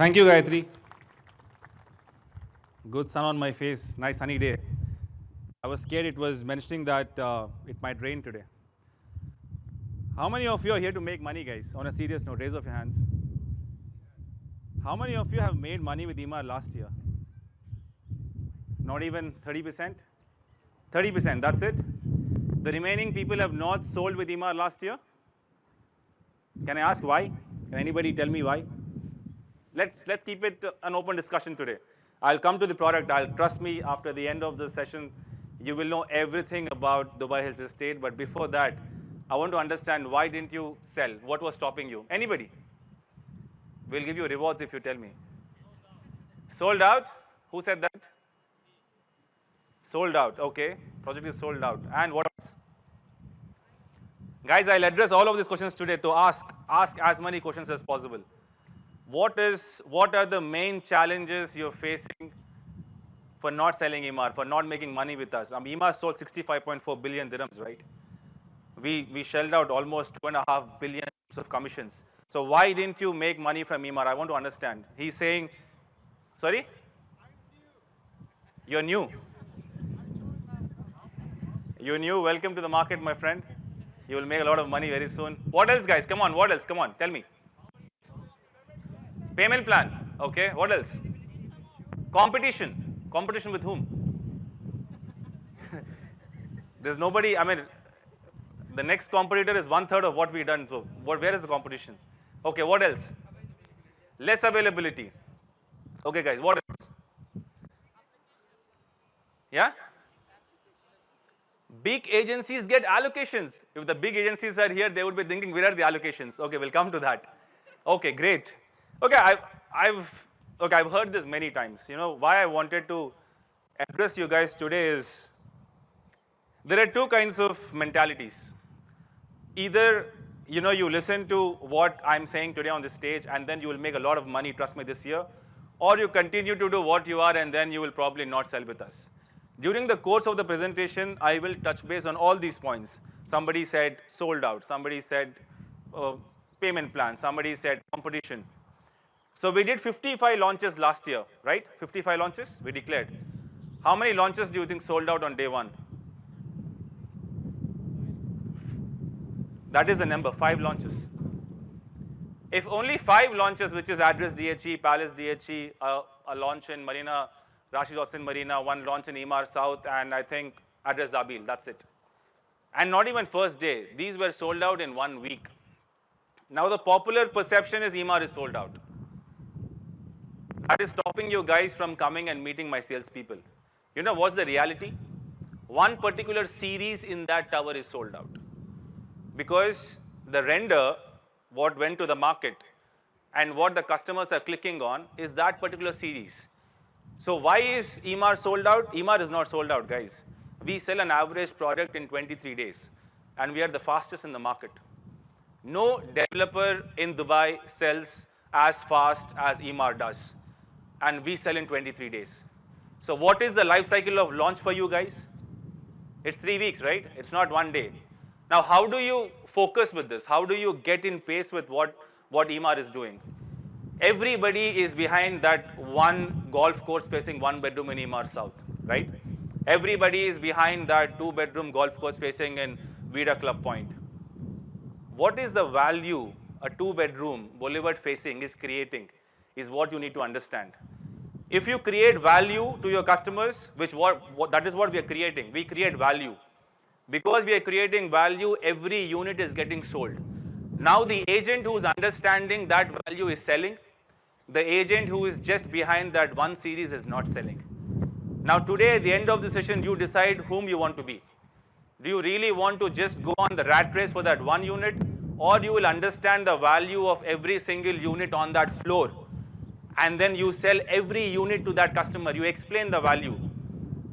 Thank you, Gayatri. Good sun on my face. Nice sunny day. I was scared it was mentioning that it might rain today. How many of you are here to make money, guys? On a serious note, raise of your hands. How many of you have made money with EMAR last year? Not even 30%? 30%, that's it? The remaining people have not sold with EMAR last year? Can I ask why? Can anybody tell me why? Let's keep it an open discussion today. I'll come to the product. Trust me, after the end of the session, you will know everything about Dubai Hills Estate. But before that, I want to understand why didn't you sell? What was stopping you? Anybody? We'll give you rewards if you tell me. Sold out? Who said that? Sold out. Okay. Project is sold out. And what else? Guys, I'll address all of these questions today to ask as many questions as possible. What are the main challenges you're facing for not selling EMAR, for not making money with us? EMAR sold 65.4 billion dirhams, right? We shelled out almost 2.5 billion of commissions. So why didn't you make money from EMAR? I want to understand. He's saying, sorry? You're new. You're new. Welcome to the market, my friend. You will make a lot of money very soon. What else, guys? Come on. What else? Come on. Tell me. Payment plan. Okay. What else? Competition. Competition with whom? There's nobody. I mean, the next competitor is 1/3 of what we've done. So where is the competition? Okay. What else? Less availability. Okay, guys. What else? Yeah? Big agencies get allocations. If the big agencies are here, they would be thinking, where are the allocations? Okay, we'll come to that. Okay, great. Okay, I've heard this many times. You know, why I wanted to address you guys today is there are two kinds of mentalities. Either, you know, you listen to what I'm saying today on this stage and then you will make a lot of money, trust me, this year, or you continue to do what you are and then you will probably not sell with us. During the course of the presentation, I will touch base on all these points. Somebody said sold out. Somebody said payment plan. Somebody said competition. So we did 55 launches last year, right? 55 launches we declared. How many launches do you think sold out on day one? That is the number, 5 launches. If only 5 launches, which is Address DHE, Palace DHE, a launch in Marina, Rashid Hossain Marina, 1 launch in EMAR South, and I think Address Zabil, that's it. And not even first day. These were sold out in 1 week. Now the popular perception is EMAR is sold out. That is stopping you guys from coming and meeting my salespeople. You know what's the reality? One particular series in that tower is sold out. Because the render, what went to the market, and what the customers are clicking on is that particular series. So why is EMAR sold out? EMAR is not sold out, guys. We sell an average product in 23 days, and we are the fastest in the market. No developer in Dubai sells as fast as EMAR does, and we sell in 23 days. So what is the life cycle of launch for you guys? It's 3 weeks, right? It's not 1 day. Now, how do you focus with this? How do you get in pace with what EMAR is doing? Everybody is behind that 1 golf course facing 1 bedroom in EMAR South, right? Everybody is behind that 2-bedroom golf course facing in Vida Club Point. What is the value a 2-bedroom boulevard facing is creating is what you need to understand. If you create value to your customers, that is what we are creating. We create value. Because we are creating value, every unit is getting sold. Now the agent who is understanding that value is selling. The agent who is just behind that 1 series is not selling. Now today, at the end of the session, you decide whom you want to be. Do you really want to just go on the rat race for that 1 unit? Or you will understand the value of every single unit on that floor. And then you sell every unit to that customer. You explain the value.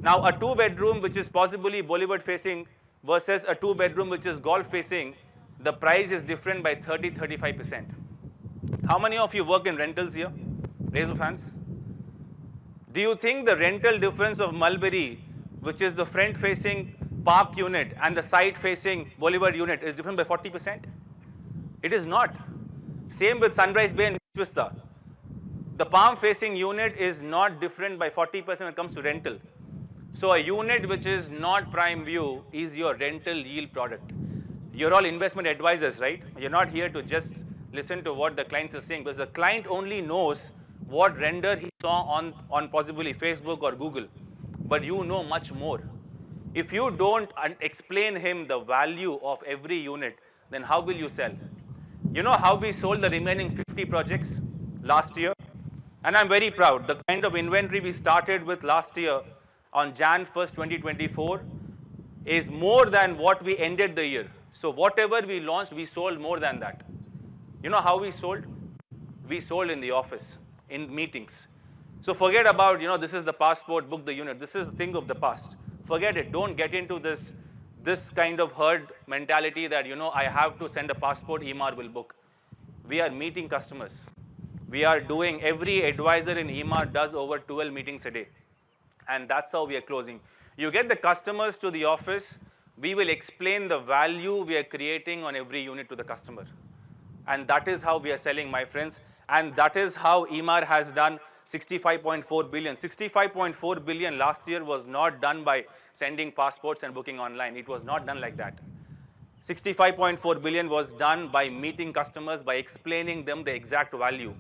Now a 2-bedroom which is possibly boulevard facing versus a 2-bedroom which is golf facing, the price is different by 30-35%. How many of you work in rentals here? Raise of hands. Do you think the rental difference of Mulberry, which is the front-facing park unit, and the side-facing boulevard unit is different by 40%? It is not. Same with Sunrise Bay and Vista. The palm facing unit is not different by 40% when it comes to rental. So a unit which is not prime view is your rental yield product. You're all investment advisors, right? You're not here to just listen to what the clients are saying, because the client only knows what render he saw on possibly Facebook or Google, but you know much more. If you don't explain him the value of every unit, then how will you sell? You know how we sold the remaining 50 projects last year? And I'm very proud. The kind of inventory we started with last year on Jan 1st, 2024 is more than what we ended the year. So whatever we launched, we sold more than that. You know how we sold? We sold in the office, in meetings. So forget about, this is the passport, book the unit. This is the thing of the past. Forget it. Don't get into this kind of herd mentality that, I have to send a passport, EMAR will book. We are meeting customers. We are doing, every advisor in EMAR does over 12 meetings a day. And that's how we are closing. You get the customers to the office, we will explain the value we are creating on every unit to the customer. And that is how we are selling, my friends. And that is how EMAR has done 65.4 billion. 65.4 billion last year was not done by sending passports and booking online. It was not done like that. 65.4 billion was done by meeting customers, by explaining them the exact value.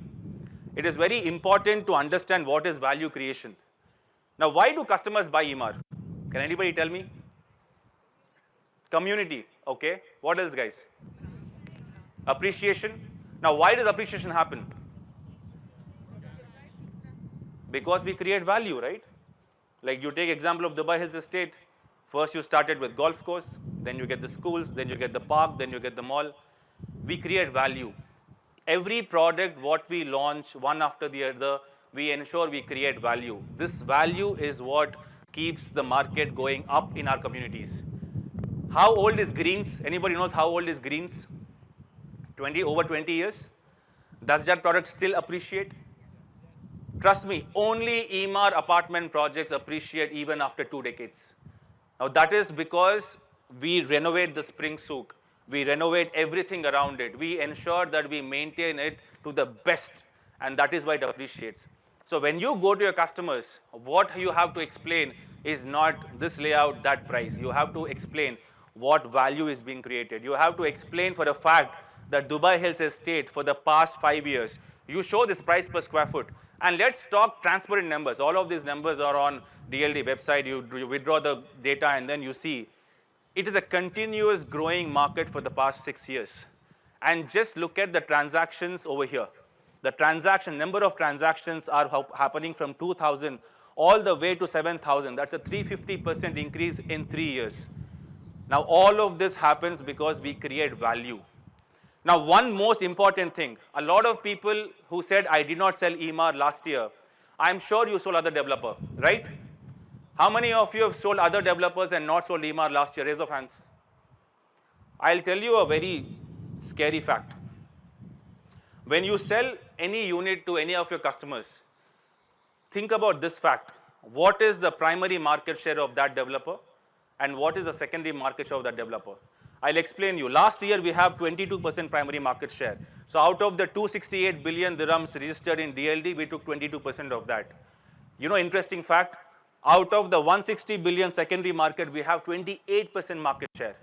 It is very important to understand what is value creation. Now, why do customers buy EMAR? Can anybody tell me? Community, okay. What else, guys? Appreciation. Now, why does appreciation happen? Because we create value, right? Like you take example of Dubai Hills Estate. First you started with golf course, then you get the schools, then you get the park, then you get the mall. We create value. Every product what we launch one after the other, we ensure we create value. This value is what keeps the market going up in our communities. How old is Greens? Anybody knows how old is Greens? Over 20 years. Does that product still appreciate? Trust me, only EMAR apartment projects appreciate even after 2 decades. Now that is because we renovate the spring souk. We renovate everything around it. We ensure that we maintain it to the best, and that is why it appreciates. So when you go to your customers, what you have to explain is not this layout, that price. You have to explain what value is being created. You have to explain for a fact that Dubai Hills Estate for the past 5 years, you show this price per square foot. And let's talk transparent numbers. All of these numbers are on DLD website. You withdraw the data and then you see. It is a continuous growing market for the past 6 years. And just look at the transactions over here. The number of transactions are happening from 2,000 all the way to 7,000. That's a 350% increase in 3 years. Now, all of this happens because we create value. Now, one most important thing, a lot of people who said, I did not sell EMAR last year, I'm sure you sold other developer, right? How many of you have sold other developers and not sold EMAR last year? Raise of hands. I'll tell you a very scary fact. When you sell any unit to any of your customers, think about this fact. What is the primary market share of that developer? And what is the secondary market share of that developer? I'll explain you. Last year, we have 22% primary market share. So out of the 268 billion dirhams registered in DLD, we took 22% of that. You know, interesting fact, out of the 160 billion secondary market, we have 28% market share,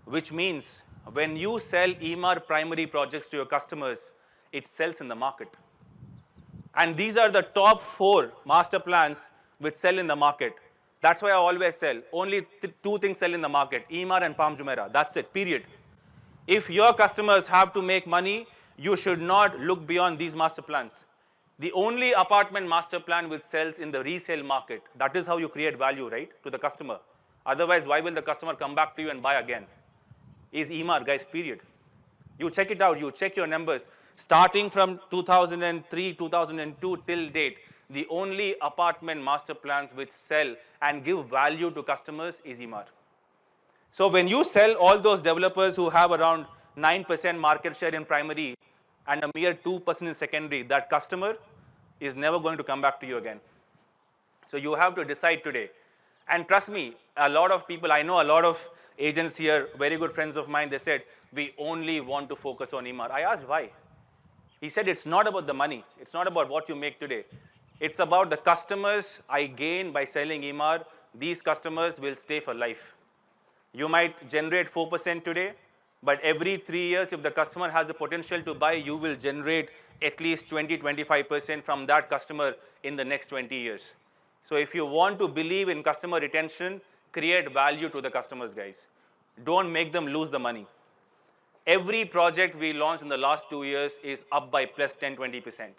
which means when you sell EMAR primary projects to your customers, it sells in the market. And these are the top 4 master plans which sell in the market. That's why I always sell. Only 2 things sell in the market, EMAR and Palm Jumeirah. That's it, period. If your customers have to make money, you should not look beyond these master plans. The only apartment master plan which sells in the resale market, that is how you create value, right, to the customer. Otherwise, why will the customer come back to you and buy again? Is EMAR, guys, period. You check it out, you check your numbers. Starting from 2003, 2002 till date, the only apartment master plans which sell and give value to customers is EMAR. So when you sell all those developers who have around 9% market share in primary and a mere 2% in secondary, that customer is never going to come back to you again. So you have to decide today. And trust me, a lot of people, I know a lot of agents here, very good friends of mine, they said, we only want to focus on EMAR. I asked why. He said it's not about the money. It's not about what you make today. It's about the customers I gain by selling EMR. These customers will stay for life. You might generate 4% today, but every 3 years, if the customer has the potential to buy, you will generate at least 20, 25% from that customer in the next 20 years. So if you want to believe in customer retention, create value to the customers, guys. Don't make them lose the money. Every project we launched in the last 2 years is up by plus 10, 20%.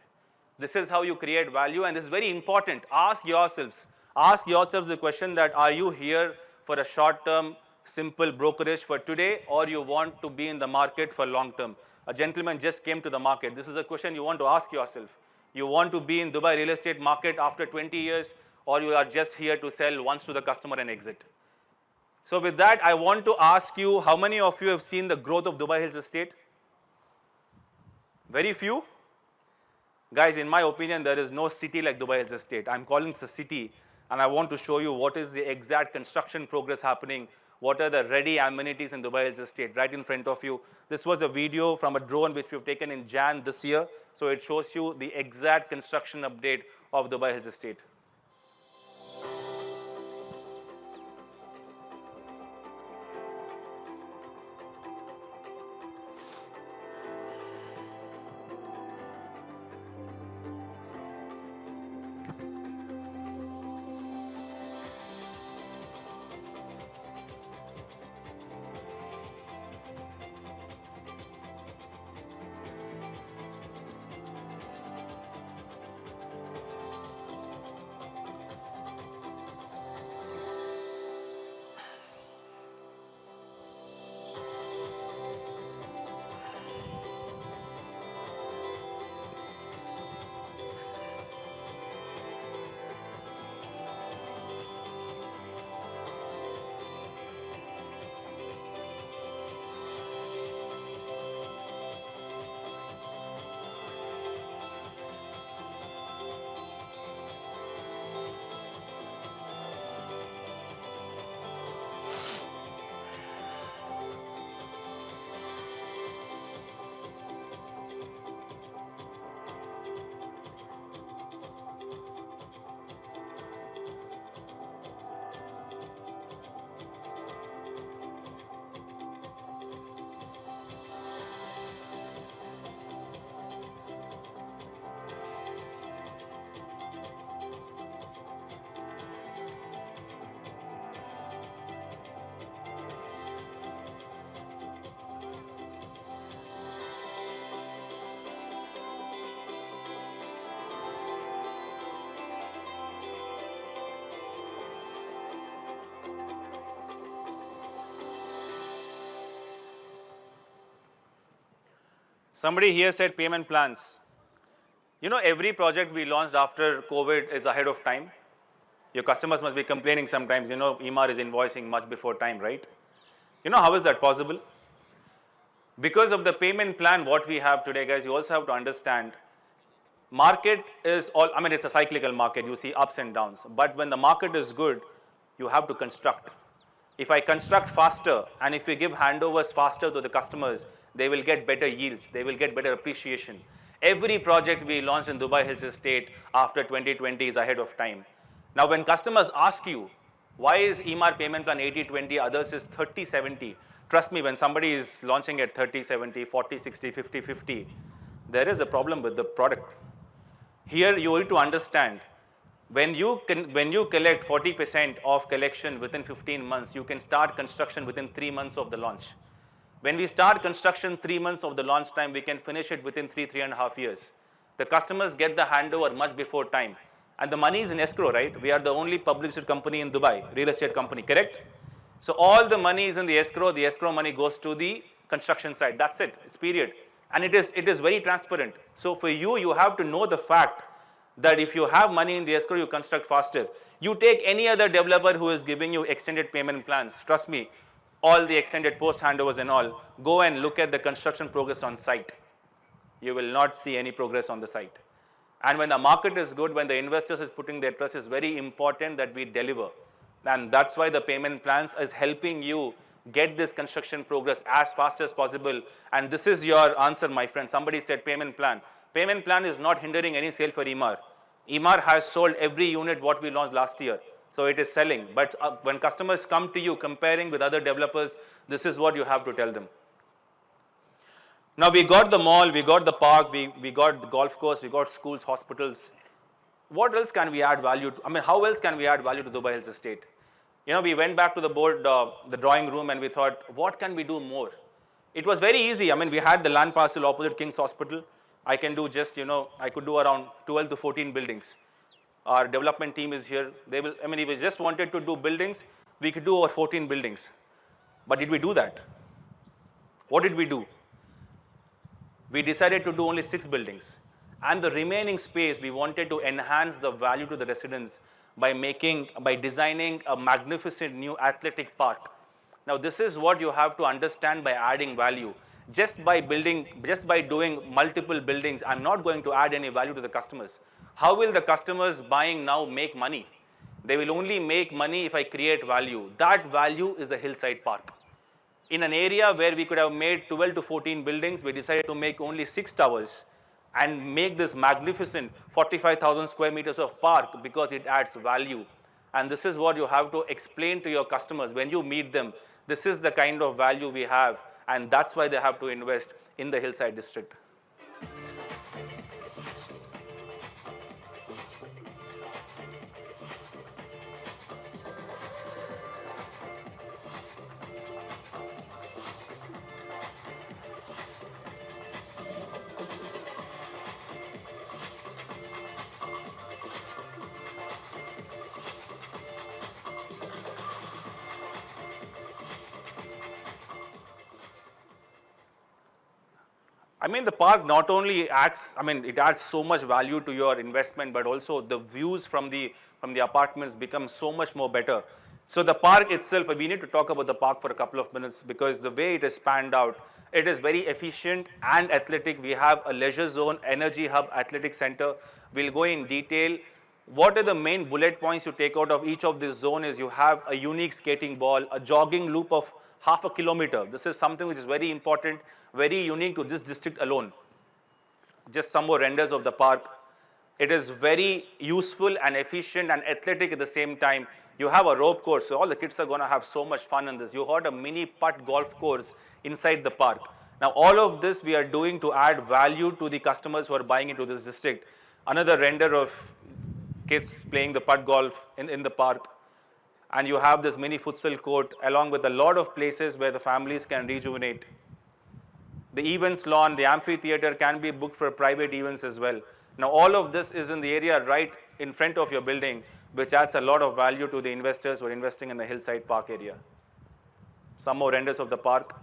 This is how you create value, and this is very important. Ask yourselves the question that, are you here for a short-term, simple brokerage for today, or you want to be in the market for long-term? A gentleman just came to the market. This is a question you want to ask yourself. You want to be in Dubai real estate market after 20 years, or you are just here to sell once to the customer and exit? So with that, I want to ask you, how many of you have seen the growth of Dubai Hills Estate? Very few? Guys, in my opinion, there is no city like Dubai Hills Estate. I'm calling this a city, and I want to show you what is the exact construction progress happening, what are the ready amenities in Dubai Hills Estate right in front of you. This was a video from a drone which we've taken in Jan this year, so it shows you the exact construction update of Dubai Hills Estate. Somebody here said payment plans. You know, every project we launched after COVID is ahead of time. Your customers must be complaining sometimes, you know, EMR is invoicing much before time, right? You know, how is that possible? Because of the payment plan what we have today, guys, you also have to understand, market is all, I mean, it's a cyclical market, you see ups and downs. But when the market is good, you have to construct. If I construct faster and if we give handovers faster to the customers, they will get better yields, they will get better appreciation. Every project we launched in Dubai Hills Estate after 2020 is ahead of time. Now when customers ask you, why is EMR payment plan 80-20, others is 30-70, trust me, when somebody is launching at 30-70, 40-60, 50-50, there is a problem with the product. Here you need to understand, when you collect 40% of collection within 15 months, you can start construction within 3 months of the launch. When we start construction 3 months of the launch time, we can finish it within 3.5 years. The customers get the handover much before time. And the money is in escrow, right? We are the only public listed company in Dubai, real estate company, correct? So all the money is in the escrow money goes to the construction side. That's it, it's period. And it is very transparent. So for you, you have to know the fact that if you have money in the escrow, you construct faster. You take any other developer who is giving you extended payment plans, trust me, all the extended post handovers and all, go and look at the construction progress on site. You will not see any progress on the site. And when the market is good, when the investors is putting their trust, it's very important that we deliver. And that's why the payment plans is helping you Get this construction progress as fast as possible. And this is your answer, my friend. Somebody said payment plan. Payment plan is not hindering any sale for EMAR. EMAR has sold every unit what we launched last year. So it is selling. But when customers come to you comparing with other developers, this is what you have to tell them. Now we got the mall, we got the park, we got the golf course, we got schools, hospitals. What else can we add value to? I mean, how else can we add value to Dubai Hills Estate? You know, we went back to the board, the drawing room, and we thought, what can we do more? It was very easy. I mean, we had the land parcel opposite King's Hospital. I can do just, you know, I could do around 12 to 14 buildings. Our development team is here. They will, I mean, if we just wanted to do buildings, we could do over 14 buildings. But did we do that? What did we do? We decided to do only 6 buildings. And the remaining space, we wanted to enhance the value to the residents by designing a magnificent new athletic park. Now, this is what you have to understand by adding value. Just by doing multiple buildings, I'm not going to add any value to the customers. How will the customers buying now make money? They will only make money if I create value. That value is a hillside park. In an area where we could have made 12 to 14 buildings, we decided to make only 6 towers and make this magnificent 45,000 square meters of park because it adds value. And this is what you have to explain to your customers when you meet them. This is the kind of value we have, and that's why they have to invest in the hillside district. I mean, the park not only acts, I mean, it adds so much value to your investment, but also the views from the apartments become so much more better. So the park itself, we need to talk about the park for a couple of minutes because the way it is spanned out, it is very efficient and athletic. We have a leisure zone, energy hub, athletic center. We'll go in detail. What are the main bullet points you take out of each of this zone is you have a unique skating ball, a jogging loop of half a kilometer. This is something which is very important, very unique to this district alone. Just some more renders of the park. It is very useful and efficient and athletic at the same time. You have a rope course, so all the kids are going to have so much fun in this. You got a mini putt golf course inside the park. Now, all of this we are doing to add value to the customers who are buying into this district. Another render of kids playing the putt golf in the park. And you have this mini futsal court along with a lot of places where the families can rejuvenate. The events lawn, the amphitheater can be booked for private events as well. Now, all of this is in the area right in front of your building, which adds a lot of value to the investors who are investing in the hillside park area. Some more renders of the park.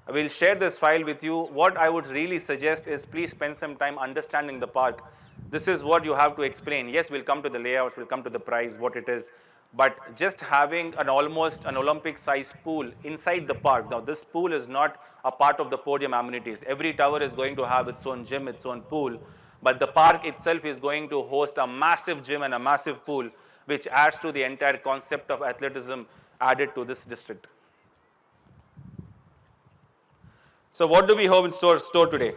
I will share this file with you. What I would really suggest is please spend some time understanding the park. This is what you have to explain. Yes, we'll come to the layouts, we'll come to the price, what it is. But just having almost an Olympic-sized pool inside the park. Now, this pool is not a part of the podium amenities. Every tower is going to have its own gym, its own pool. But the park itself is going to host a massive gym and a massive pool, which adds to the entire concept of athleticism added to this district. So what do we have in store today?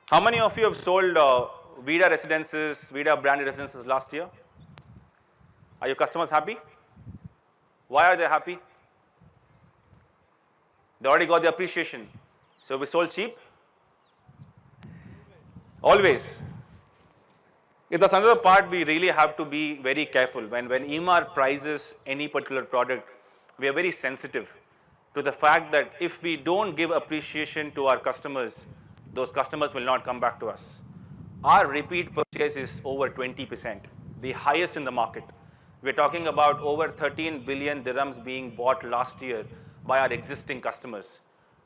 How many of you have sold Vida residences, Vida branded residences last year? Are your customers happy? Why are they happy? They already got the appreciation. So we sold cheap? Always. That's another part we really have to be very careful. When EMAR prices any particular product, we are very sensitive to the fact that if we don't give appreciation to our customers, those customers will not come back to us. Our repeat purchase is over 20%, the highest in the market. We're talking about over 13 billion dirhams being bought last year by our existing customers.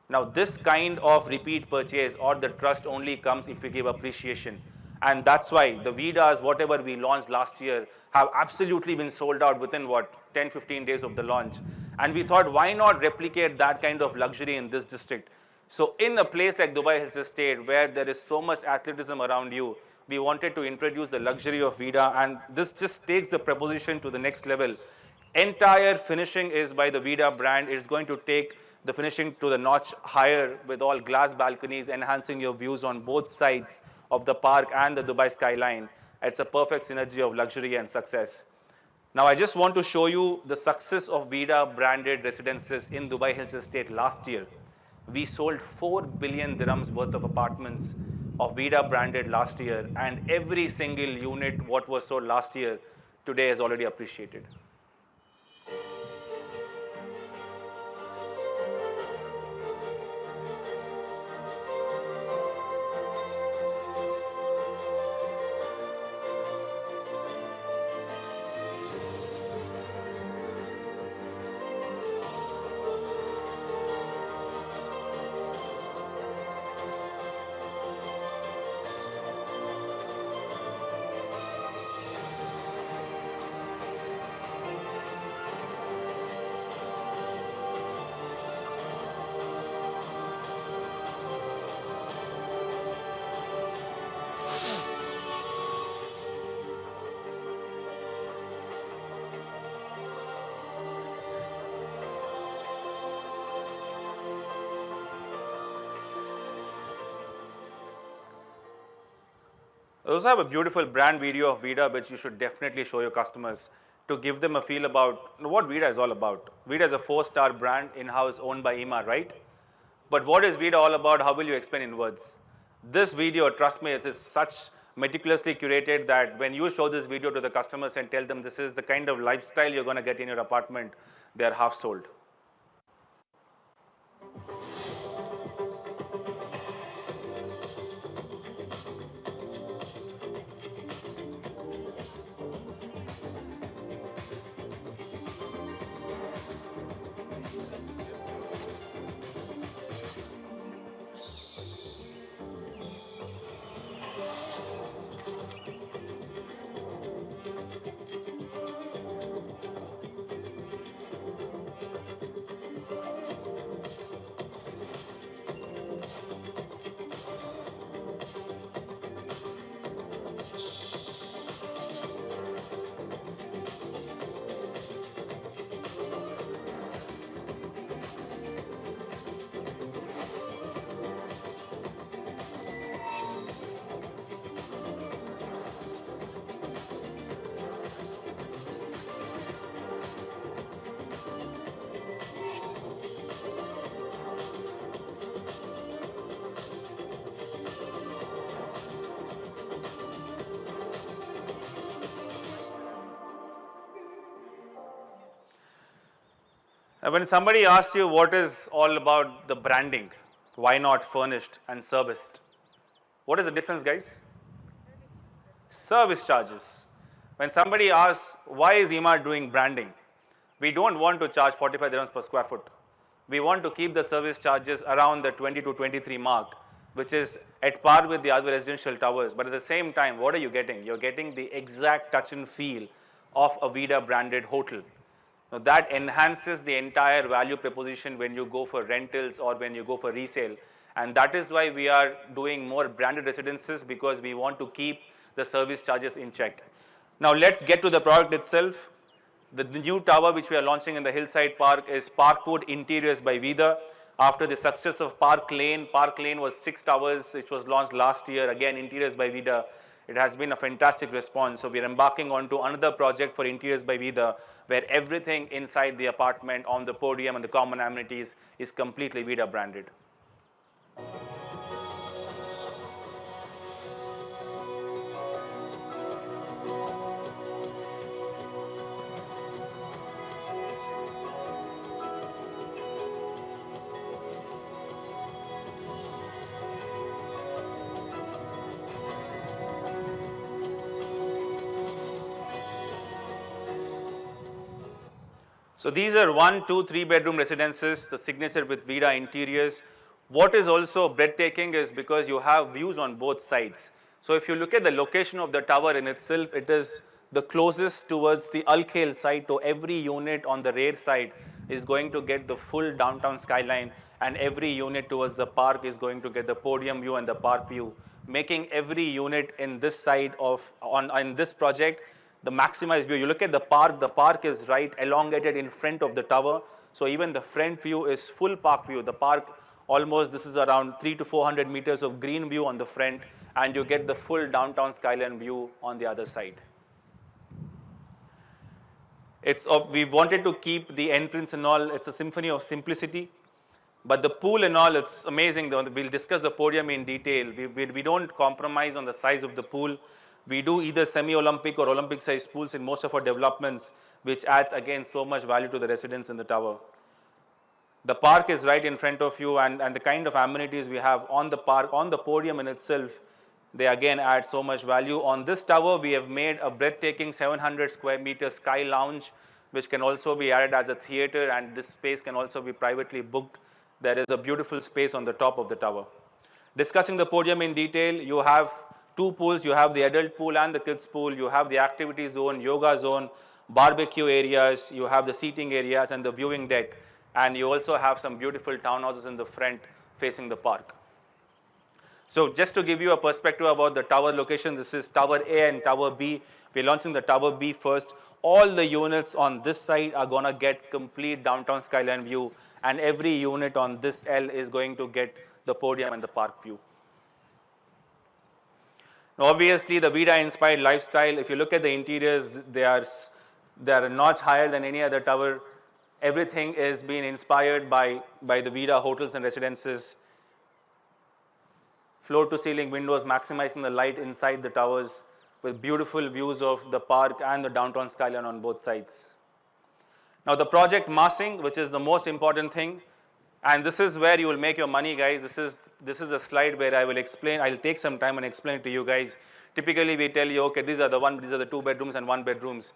Now, this kind of repeat purchase or the trust only comes if we give appreciation. And that's why the Vidas, whatever we launched last year, have absolutely been sold out within, 10, 15 days of the launch. And we thought, why not replicate that kind of luxury in this district? So in a place like Dubai Hills Estate, where there is so much athleticism around you, we wanted to introduce the luxury of Vida, and this just takes the proposition to the next level. Entire finishing is by the Vida brand. It's going to take the finishing to the notch higher with all glass balconies, enhancing your views on both sides of the park and the Dubai skyline. It's a perfect synergy of luxury and success. Now, I just want to show you the success of Vida branded residences in Dubai Hills Estate last year. We sold 4 billion dirhams worth of apartments of Vida branded last year, and every single unit what was sold last year today is already appreciated. I also have a beautiful brand video of Vida, which you should definitely show your customers to give them a feel about what Vida is all about. Vida is a 4-star brand in-house owned by Emaar, right? But what is Vida all about? How will you explain in words? This video, trust me, it is such meticulously curated that when you show this video to the customers and tell them this is the kind of lifestyle you're going to get in your apartment, they are half sold. When somebody asks you what is all about the branding, why not furnished and serviced? What is the difference, guys? Service charges. When somebody asks, why is Emaar doing branding? We don't want to charge 45 dirhams per square foot. We want to keep the service charges around the 20 to 23 mark, which is at par with the other residential towers. But at the same time, what are you getting? You're getting the exact touch and feel of a Vida branded hotel. Now that enhances the entire value proposition when you go for rentals or when you go for resale. And that is why we are doing more branded residences, because we want to keep the service charges in check. Now let's get to the product itself. The new tower which we are launching in the Hillside Park is Parkwood Interiors by Vida. After the success of Park Lane was 6 towers which was launched last year, again Interiors by Vida. It has been a fantastic response. So we are embarking onto another project for Interiors by Vida, where everything inside the apartment, on the podium and the common amenities is completely Vida branded. So these are 1, 2, 3 bedroom residences, the signature with Vida Interiors. What is also breathtaking is because you have views on both sides. So if you look at the location of the tower in itself, it is the closest towards the Al Khail side. So every unit on the rear side is going to get the full downtown skyline, and every unit towards the park is going to get the podium view and the park view, making every unit in this side of, in this project the maximized view. You look at the park is right elongated in front of the tower. So even the front view is full park view. The park almost, this is around 300 to 400 meters of green view on the front, and you get the full downtown skyline view on the other side. We wanted to keep the entrance and all, it's a symphony of simplicity. But the pool and all, it's amazing. We'll discuss the podium in detail. We don't compromise on the size of the pool. We do either semi-Olympic or Olympic-sized pools in most of our developments, which adds, again, so much value to the residents in the tower. The park is right in front of you, and the kind of amenities we have on the park, on the podium in itself, they again add so much value. On this tower, we have made a breathtaking 700 square meter sky lounge, which can also be added as a theater, and this space can also be privately booked. There is a beautiful space on the top of the tower. Discussing the podium in detail, you have two pools. You have the adult pool and the kids pool. You have the activity zone, yoga zone, barbecue areas. You have the seating areas and the viewing deck. And you also have some beautiful townhouses in the front facing the park. So just to give you a perspective about the tower location, this is Tower A and Tower B. We're launching the Tower B first. All the units on this side are going to get complete downtown skyline view, and every unit on this L is going to get the podium and the park view. Now, obviously, the Vida-inspired lifestyle, if you look at the interiors, they are a notch higher than any other tower. Everything is being inspired by the Vida hotels and residences. Floor-to-ceiling windows maximizing the light inside the towers with beautiful views of the park and the downtown skyline on both sides. Now, the project massing, which is the most important thing, and this is where you will make your money, guys. This is a slide where I will explain. I'll take some time and explain it to you guys. Typically, we tell you, okay, these are the 2 bedrooms and 1 bedrooms.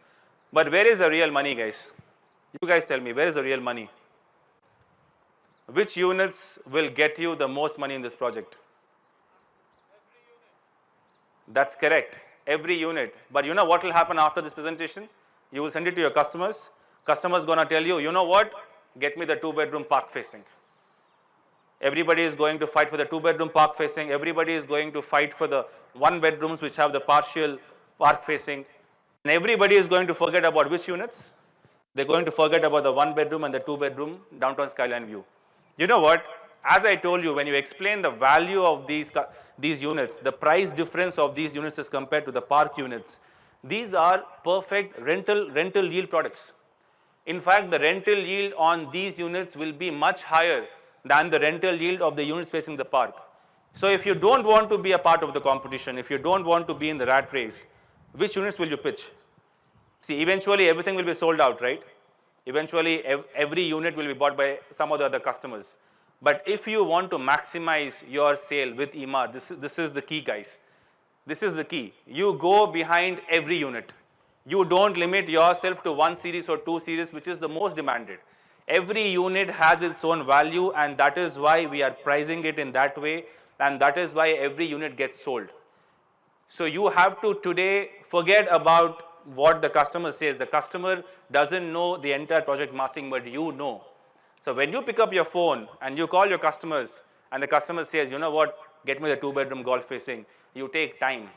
But where is the real money, guys? You guys tell me, where is the real money? Which units will get you the most money in this project? Every unit. That's correct. Every unit. But you know what will happen after this presentation? You will send it to your customers. Customers going to tell you, you know what? Get me the 2-bedroom park facing. Everybody is going to fight for the 2-bedroom park facing. Everybody is going to fight for the 1 bedrooms which have the partial park facing. And everybody is going to forget about which units? They're going to forget about the 1 bedroom and the 2-bedroom downtown skyline view. You know what? As I told you, when you explain the value of these units, the price difference of these units as compared to the park units, these are perfect rental yield products. In fact, the rental yield on these units will be much higher than the rental yield of the units facing the park. So if you don't want to be a part of the competition, if you don't want to be in the rat race, which units will you pitch? See, eventually everything will be sold out, right? Eventually every unit will be bought by some of the other customers. But if you want to maximize your sale with Emaar, this is the key, guys. This is the key. You go behind every unit. You don't limit yourself to 1 series or 2 series, which is the most demanded. Every unit has its own value, and that is why we are pricing it in that way, and that is why every unit gets sold. So you have to today forget about what the customer says. The customer doesn't know the entire project massing, but you know. So when you pick up your phone and you call your customers, and the customer says, you know what, get me the 2-bedroom golf facing, you take time.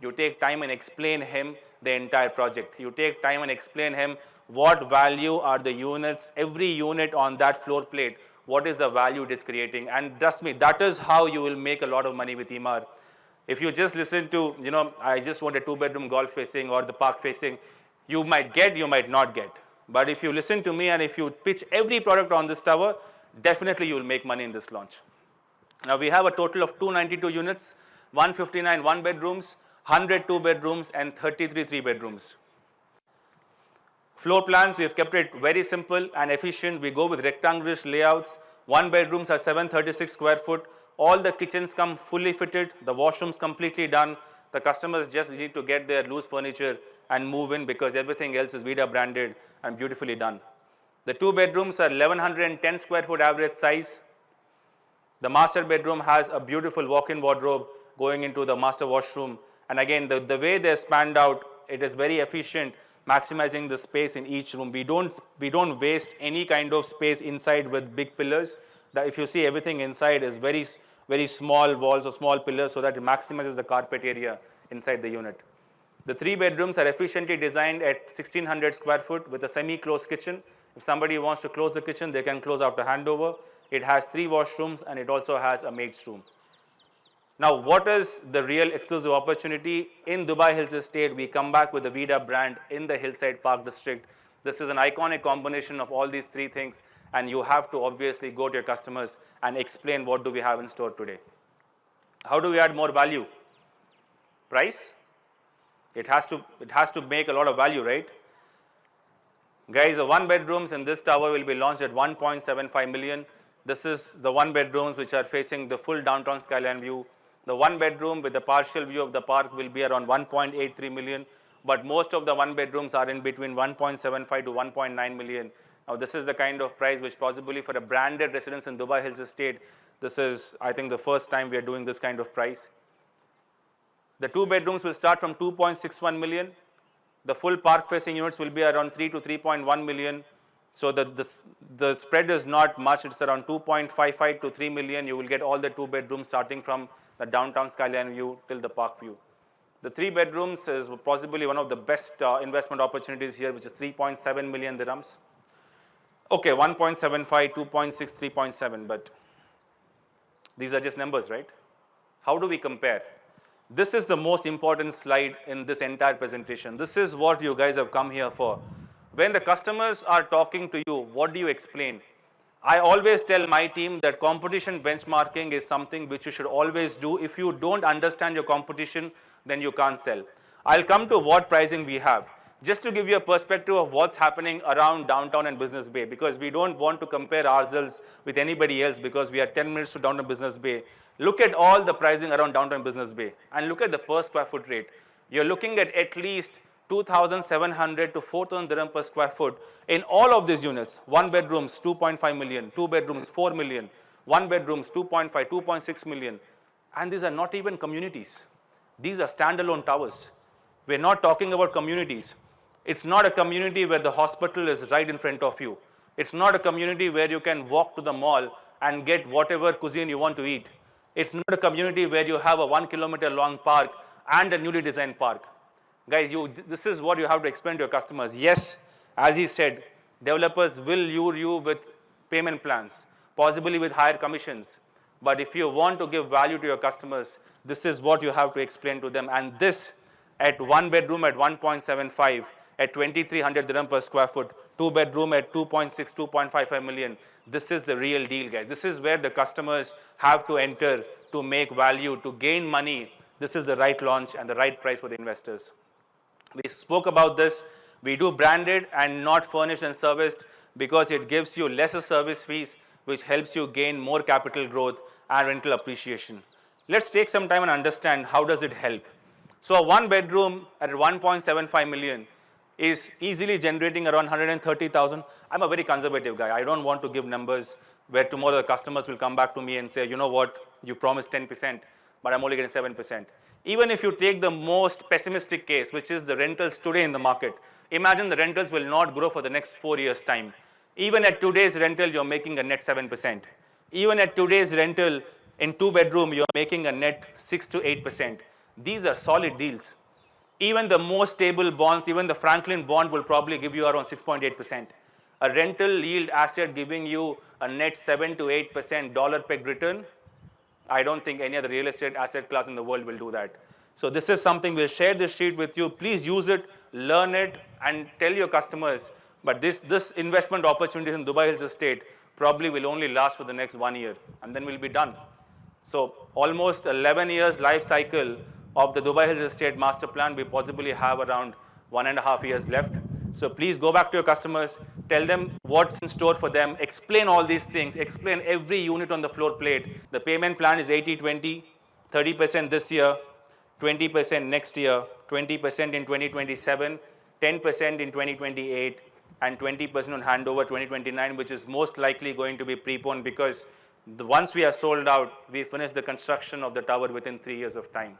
You take time and explain him the entire project. You take time and explain him what value are the units, every unit on that floor plate, what is the value it is creating. And trust me, that is how you will make a lot of money with Emaar. If you just listen to, you know, I just want a 2-bedroom golf facing or the park facing, you might get, you might not get. But if you listen to me and if you pitch every product on this tower, definitely you will make money in this launch. Now we have a total of 292 units, 159 1-bedrooms, 100 2-bedrooms, and 33 3-bedrooms. Floor plans, we have kept it very simple and efficient. We go with rectangular layouts. 1-bedrooms are 736 square foot. All the kitchens come fully fitted. The washrooms completely done. The customers just need to get their loose furniture and move in because everything else is Vida branded and beautifully done. The 2-bedrooms are 1110 square foot average size. The master bedroom has a beautiful walk-in wardrobe going into the master washroom. And again, the way they're spanned out, it is very efficient, maximizing the space in each room. We don't waste any kind of space inside with big pillars. If you see, everything inside is very small walls or small pillars so that it maximizes the carpet area inside the unit. The 3 bedrooms are efficiently designed at 1600 square foot with a semi-closed kitchen. If somebody wants to close the kitchen, they can close after handover. It has 3 washrooms and it also has a maid's room. Now, what is the real exclusive opportunity? In Dubai Hills Estate, we come back with the Vida brand in the Hillside Park District. This is an iconic combination of all these 3 things, and you have to obviously go to your customers and explain what do we have in store today. How do we add more value? Price? It has to make a lot of value, right? Guys, the 1 bedrooms in this tower will be launched at 1.75 million. This is the 1 bedrooms which are facing the full downtown skyline view. The 1 bedroom with the partial view of the park will be around 1.83 million, but most of the 1 bedrooms are in between 1.75 to 1.9 million. Now, this is the kind of price which possibly for a branded residence in Dubai Hills Estate, this is, I think, the first time we are doing this kind of price. The 2 bedrooms will start from 2.61 million. The full park facing units will be around 3 to 3.1 million. So the spread is not much. It's around 2.55 to 3 million. You will get all the 2 bedrooms starting from the downtown skyline view till the park view. The 3 bedrooms is possibly one of the best investment opportunities here, which is 3.7 million dirhams. Okay, 1.75, 2.6, 3.7, but these are just numbers, right? How do we compare? This is the most important slide in this entire presentation. This is what you guys have come here for. When the customers are talking to you, what do you explain? I always tell my team that competition benchmarking is something which you should always do. If you don't understand your competition, then you can't sell. I'll come to what pricing we have. Just to give you a perspective of what's happening around downtown and Business Bay, because we don't want to compare ourselves with anybody else because we are 10 minutes to downtown Business Bay. Look at all the pricing around downtown Business Bay and look at the per square foot rate. You're looking at least 2,700 to 4,000 dirham per square foot in all of these units. 1 bedrooms, 2.5 million, 2 bedrooms, 4 million, 1 bedrooms, 2.5, 2.6 million. And these are not even communities. These are standalone towers. We're not talking about communities. It's not a community where the hospital is right in front of you. It's not a community where you can walk to the mall and get whatever cuisine you want to eat. It's not a community where you have a 1 kilometer long park and a newly designed park. Guys, this is what you have to explain to your customers. Yes, as he said, developers will lure you with payment plans, possibly with higher commissions. But if you want to give value to your customers, this is what you have to explain to them. And this at 1 bedroom at 1.75, at 2,300 dirham per square foot, 2 bedroom at 2.6, 2.55 million. This is the real deal, guys. This is where the customers have to enter to make value, to gain money. This is the right launch and the right price for the investors. We spoke about this. We do branded and not furnished and serviced because it gives you lesser service fees, which helps you gain more capital growth and rental appreciation. Let's take some time and understand how does it help. So a 1 bedroom at 1.75 million is easily generating around 130,000. I'm a very conservative guy. I don't want to give numbers where tomorrow the customers will come back to me and say, you know what, you promised 10%, but I'm only getting 7%. Even if you take the most pessimistic case, which is the rentals today in the market, imagine the rentals will not grow for the next 4 years' time. Even at today's rental, you're making a net 7%. Even at today's rental, in 2 bedroom, you're making a net 6 to 8%. These are solid deals. Even the most stable bonds, even the Franklin bond will probably give you around 6.8%. A rental yield asset giving you a net 7 to 8% dollar peg return, I don't think any other real estate asset class in the world will do that. So this is something, we'll share this sheet with you. Please use it, learn it, and tell your customers. But this investment opportunity in Dubai Hills Estate probably will only last for the next 1 year, and then we'll be done. So almost 11 years life cycle of the Dubai Hills Estate master plan. We possibly have around 1.5 years left. So please go back to your customers, tell them what's in store for them, explain all these things, explain every unit on the floor plate. The payment plan is 80-20, 30% this year, 20% next year, 20% in 2027, 10% in 2028, and 20% on handover 2029, which is most likely going to be preponed because once we are sold out, we finish the construction of the tower within 3 years of time.